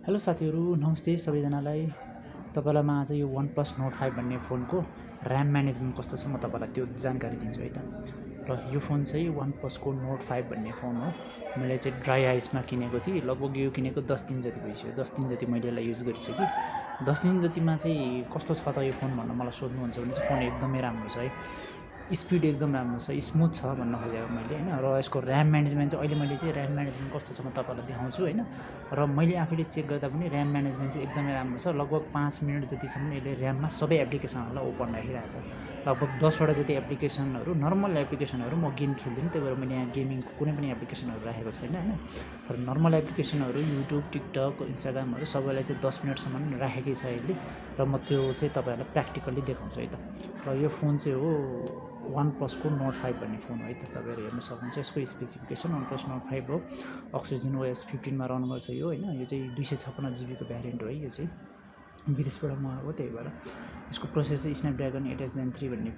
Hello साथीहरू, नमस्ते सबैजनालाई। तपाईँलाई म आज यो OnePlus Nord 5 भन्ने फोनको ऱ्याम म्यानेजमेन्ट कस्तो छ म तपाईँलाई त्यो जानकारी दिन्छु है त। र यो फोन चाहिँ OnePlusको Nord 5 भन्ने फोन हो। मैले चाहिँ ड्राई आइसमा किनेको थिएँ। लगभग यो किनेको 10 दिन जति भइसक्यो। 10 दिन जति मैले यसलाई युज गरिसकेँ। 10 दिन जतिमा चाहिँ कस्तो छ त यो फोन भनेर मलाई सोध्नुहुन्छ भने चाहिँ फोन एकदमै राम्रो छ है। स्पिड एकदम राम्रो छ, स्मुथ छ भन्न खोजेको मैले हैन। र यसको ऱ्याम म्यानेजमेन्ट चाहिँ अहिले मैले चाहिँ ऱ्याम म्यानेजमेन्ट कस्तो छ म तपाईँलाई देखाउँछु हैन। र मैले आफैले चेक गर्दा पनि ऱ्याम म्यानेजमेन्ट चाहिँ एकदमै राम्रो छ। लगभग 5 मिनट जतिसम्म यसले ऱ्याममा सबै एप्लिकेसनहरूलाई ओपन राखिरहेको छ। लगभग 10वटा जति एप्लिकेसनहरू, नर्मल एप्लिकेसनहरू, म गेम खेल्दिनँ त्यही भएर मैले यहाँ गेमिङको कुनै पनि एप्लिकेसनहरू राखेको छैन हैन। तर नर्मल एप्लिकेसनहरू युट्युब, टिकटक, इन्स्टाग्रामहरू सबैलाई चाहिँ 10 मिनटसम्म राखेकै छ यसले। र म त्यो चाहिँ तपाईँहरूलाई प्र्याक्टिकल्ली देखाउँछु है त। र यो फोन चाहिँ हो OnePlusको Nord 5 भन्ने फोन हो है त। तपाईँहरू हेर्न सक्नुहुन्छ यसको स्पेसिफिकेसन। OnePlus Nord 5 हो, Oxygen OS 15 मा रन गर्छ यो हैन। यो चाहिँ 256 जिबीको भ्यारिएन्ट हो है। यो चाहिँ विदेशबाट मगाएको, त्यही भएर यसको प्रोसेसर चाहिँ स्न्यापड्र्यागन 8 Gen 3 भन्ने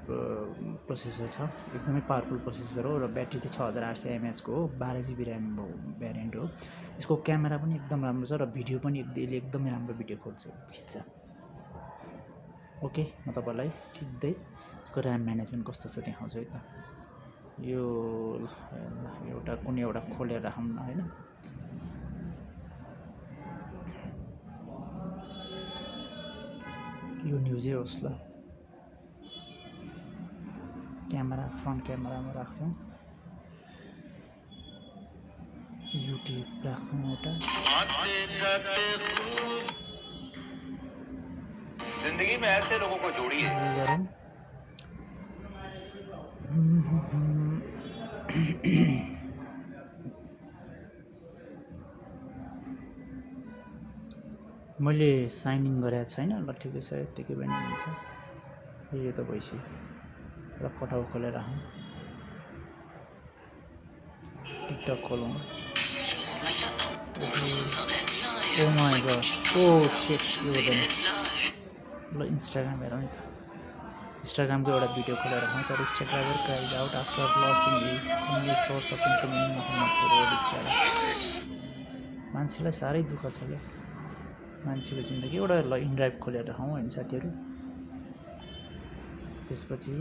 प्रोसेसर छ। एकदमै पावरफुल प्रोसेसर हो। र ब्याट्री चाहिँ 6800 mAh को हो, 12 जिबी ऱ्याम भ्यारिएन्ट हो। यसको क्यामेरा पनि एकदम राम्रो छ र भिडियो पनि यसले एकदमै राम्रो भिडियो खिच्छ। ओके, म तपाईँलाई सिधै यसको ऱ्याम म्यानेजमेन्ट कस्तो छ देखाउँछु है त। यो एउटा कुनै एउटा खोलेर राखौँ न हैन। यो न्युजै होस् ल। क्यामेरा फ्रन्ट क्यामेरामा राख्छौँ। युट्युब राख्छौँ एउटा। जिंदगी में ऐसे लोगों को जोड़िए। मैले साइन इन गरेको छैन ल, ठिकै छ, यत्तिकै पनि हुन्छ। यो त भइसक्यो। र फोटो खोलेर राखौँ। टिकटक खोलौँ। ओ माई गड, ओ शिट, यो हुँदैन ल। इन्स्टाग्राम हेरौँ नि त। इन्स्टाग्रामको एउटा भिडियो खोलेर राखौँ। तर rickshaw driver cries out after losing his only source of income in Mohammadpur road बिचरा। मान्छेलाई साह्रै दुःख छ क्या मान्छेको जिन्दगी। एउटा ल इनड्राइभ खोलेर राखौँ होइन साथीहरू। त्यसपछि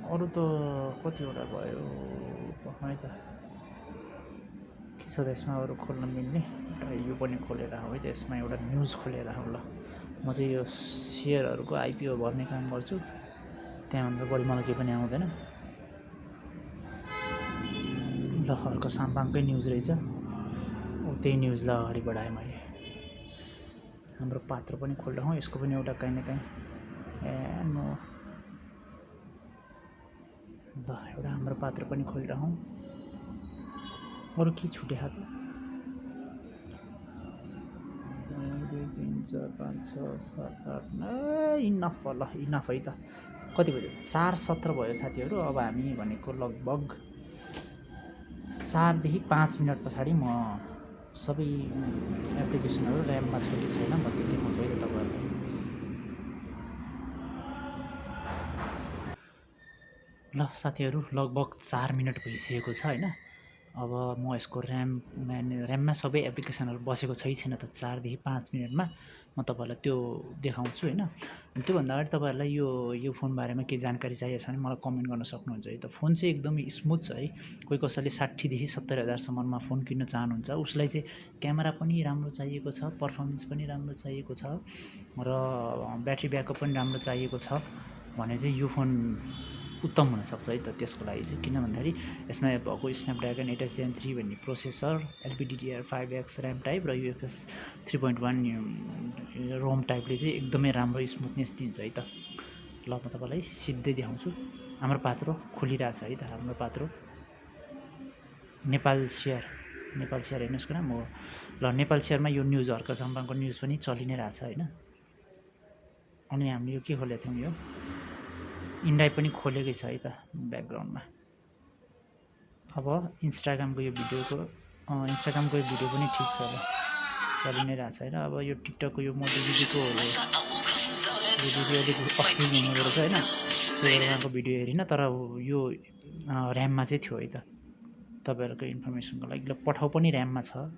अरू त कतिवटा भयो है त। के छ त यसमा अरू खोल्न मिल्ने? यो पनि खोलेर राखौँ है त। यसमा एउटा न्युज खोलेर राखौँ ल। म चाहिँ यो सेयरहरूको आइपिओ भर्ने काम गर्छु, त्यहाँभन्दा बढी मलाई केही पनि आउँदैन ल। अर्को साम्पाङकै न्युज रहेछ, त्यही न्युजलाई अगाडि बढाएँ मैले। हाम्रो पात्र पनि खोलिराखौँ, यसको पनि एउटा काहीँ न काहीँ नो ल। एउटा हाम्रो पात्र पनि खोलिराखौँ। अरू के छुट्या त? 1 2 3 4 5 6 7 8 9 इनफ ल, इनफ है त। कति बज्यो? 4:17 भयो साथीहरू। अब हामी भनेको लगभग 4 देखि 5 मिनट पछाडि म सबै एप्लिकेसनहरू ऱ्याममा छ कि छैन म त्यो देखाउँछु है त तपाईँहरूलाई। ल साथीहरू, लगभग 4 मिनट भइसकेको छ होइन। अब म यसको ऱ्याममा सबै एप्लिकेसनहरू बसेको छैन त 4 देखि 5 मिनटमा म तपाईँहरूलाई त्यो देखाउँछु होइन। त्योभन्दा अगाडि तपाईँहरूलाई यो फोन बारेमा केही जानकारी चाहिएको छ भने मलाई कमेन्ट गर्न सक्नुहुन्छ है त। फोन चाहिँ एकदमै स्मुथ छ है। कोही कसैले 60 देखि 70 हजारसम्ममा फोन किन्न चाहनुहुन्छ, उसलाई चाहिँ क्यामेरा पनि राम्रो चाहिएको छ, पर्फर्मेन्स पनि राम्रो चाहिएको छ, र ब्याट्री ब्याकअप पनि राम्रो चाहिएको छ भने चाहिँ यो फोन उत्तम हुनसक्छ है त। त्यसको लागि चाहिँ किन भन्दाखेरि यसमा भएको स्न्यापड्र्यागन 8 Gen 3 भन्ने प्रोसेसर, LPDDR5X ऱ्याम टाइप र UFS 3.1 रोम टाइपले चाहिँ एकदमै राम्रो स्मुथनेस दिन्छ है त। ल म तपाईँलाई सिधै देखाउँछु। हाम्रो पात्रो खोलिरहेछ है त। हाम्रो पात्रो नेपाल सेयर हेर्नुहोस् न म ल। नेपाल सेयरमा यो न्युज, हर्क साम्पाङको न्युज पनि चलि नै रहेछ होइन। अनि हामीले यो के खोलेको थियौँ? यो इन्ड्राइभ पनि खोलेकै छ है त ब्याकग्राउन्डमा। अब इन्स्टाग्रामको यो भिडियो पनि ठिक छ ल, चलि नै रहेछ होइन। अब यो टिकटकको यो मोदी दिदीको यो दिदी अलिक अश्लील हुँदो रहेछ होइन। त्यही भएर उहाँको भिडियो हेरिनँ, तर यो ऱ्याममा चाहिँ थियो है त। तपाईँहरूको इन्फर्मेसनको लागि ल। पठाउ पनि ऱ्याममा छ,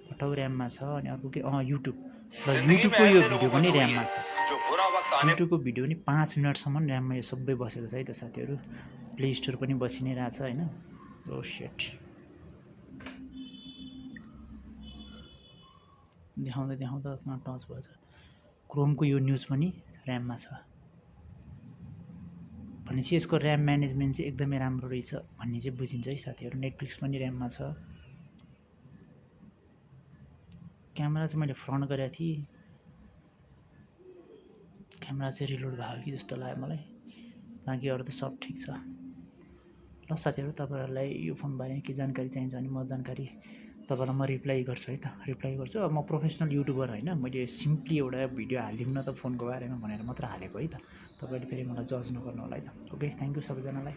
फटाउ ऱ्याममा छ अनि अर्को के युट्युब र जिंदगी में युट्युबको यो ऐसे भिडियो लोगों को पनि जोड़िए ऱ्याममा छ जो बुरा वक्त आने युट्युबको भिडियो पनि 5 मिनटसम्म ऱ्याममा यो सबै बसेको छ है त साथीहरू प्ले स्टोर पनि बसि नै रहेछ होइन ओ सेट देखाउँदा देखाउँदा टच भएछ क्रोमको यो न्युज पनि ऱ्याममा छ भनेपछि यसको ऱ्याम म्यानेजमेन्ट चाहिँ एकदमै राम्रो रहेछ भन्ने चाहिँ बुझिन्छ है साथीहरू नेटफ्लिक्स पनि ऱ्याममा छ क्यामेरा चाहिँ मैले फ्रन्ट गरेको थिएँ क्यामेरा चाहिँ रिलोड भएको कि जस्तो लाग्यो मलाई बाँकी अरू त सब ठिक छ ल साथीहरू तपाईँहरूलाई यो फोनबारे के जानकारी चाहिन्छ भने म जानकारी तपाईँलाई म रिप्लाई गर्छु है त रिप्लाई गर्छु अब म प्रोफेसनल युट्युबर होइन मैले सिम्पली एउटा भिडियो हालिदिउँ न त फोनको बारेमा भनेर मात्र हालेको है त तपाईँले फेरि मलाई जज नगर्नु होला है त ओके थ्याङ्क यू सबैजनालाई